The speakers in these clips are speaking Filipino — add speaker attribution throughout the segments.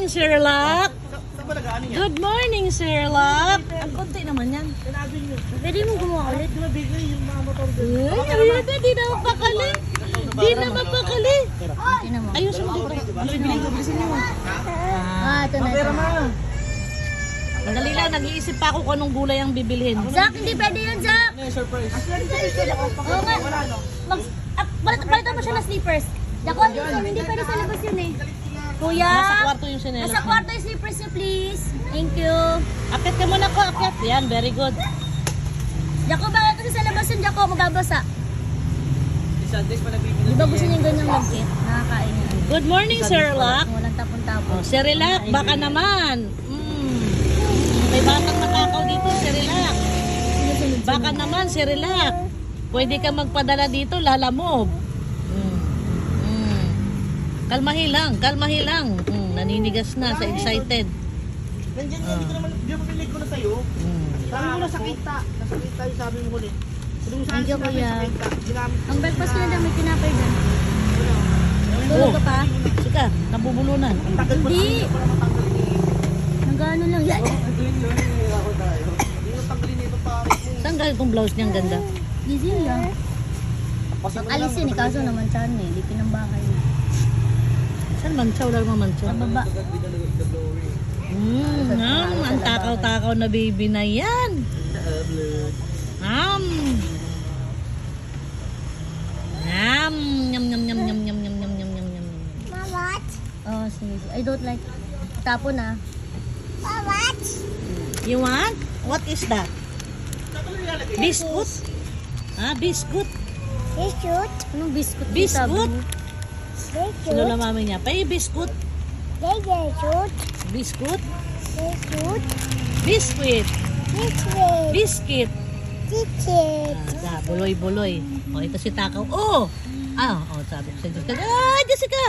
Speaker 1: morning, Sherlock.
Speaker 2: Saan ba nag-ano yan?
Speaker 1: Good morning, Sherlock. Ang konti naman yan.
Speaker 2: Sinabi nyo.
Speaker 3: Pwede mo gumawa ulit.
Speaker 2: Di ba bigay yung mga motor doon?
Speaker 1: Ay, di na mapakali. Di na mapakali.
Speaker 3: Tingnan mo.
Speaker 1: Ayusin mo dito.
Speaker 2: Bibiling ko, bilisin nyo.
Speaker 3: Ito na.
Speaker 2: Pera ma.
Speaker 1: Dali lang, nag-iisip pa ako kung anong gulay ang bibilhin.
Speaker 3: Zach, hindi pwede yun, Zach.
Speaker 2: Ano yung surprise?
Speaker 3: Oo nga. Balitan mo siya ng slippers. Dako, hindi pwede sa labas yun eh. Kuya.
Speaker 1: Nasa kwarto yung sinelas.
Speaker 3: Nasa kwarto yung slippers niyo, please. Thank you.
Speaker 1: Akit ka muna ko, akit. Yan, very good.
Speaker 3: Jako, bakit kasi sa labas yun, Jako? Magbabasa.
Speaker 2: Sundays pa nagbibili.
Speaker 3: Di ba gusto niyo yung ganyang lagkit? Nakakain niya.
Speaker 1: Good morning, Sherlock.
Speaker 3: Walang tapon-tapon.
Speaker 1: Oh, Sherlock, baka naman. May batang matakaw dito, Sherlock. Baka naman, Sherlock. Pwede ka magpadala dito, lalamob. Kalmahi lang, kalmahi lang. Naninigas na sa excited.
Speaker 2: Nandiyan yan, hindi ko naman, di ba pinili ko na sa'yo? Sabi mo nasa kita. Nasa kita yung sabi mo huli. Kung saan
Speaker 3: Thank you,
Speaker 2: sinabi
Speaker 3: kuya.
Speaker 2: sa kita, ginamit
Speaker 3: Ang breakfast ko na dyan, may tinapay dyan. Tulog ka pa?
Speaker 1: Sika, nabubulunan.
Speaker 2: tagal pa
Speaker 3: Hindi.
Speaker 2: tayo para matanggalin eh.
Speaker 3: Nagano lang yan.
Speaker 2: Tanggalin yun, hindi ako tayo. Hindi mo tanggalin ito pare mo.
Speaker 1: Saan galing itong blouse niyang ganda?
Speaker 3: Easy lang. Alisin eh, kaso naman siya eh. Di pinambahay.
Speaker 1: Saan mancha? Wala naman mancha.
Speaker 3: Sa baba.
Speaker 1: Ang takaw-takaw na baby na yan. Yum, yum, yum, yum, yum, yum, yum, yum, yum, yum, yum.
Speaker 3: Oh, sige. I don't like. Tapon ah.
Speaker 1: You want? What is that? Biscuit? Ah, biscuit.
Speaker 3: Anong biscuit?
Speaker 1: Biscuit? Sino na mami niya? Pay biscuit. Biscuit? Biscuit. Biscuit. Ah, buloy-buloy. O, ito si Takaw. Oh! Sabi ko si Jessica. Ah, Jessica!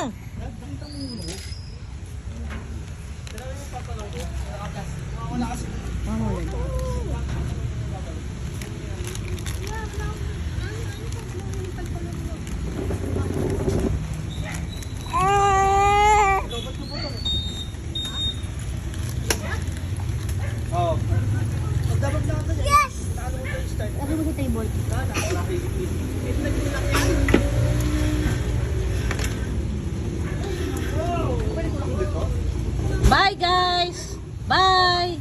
Speaker 2: Oo. Magdabag na ako yan. Yes! Ano mo tayo start?
Speaker 3: Lagi mo sa table.
Speaker 1: Bye, guys! Bye!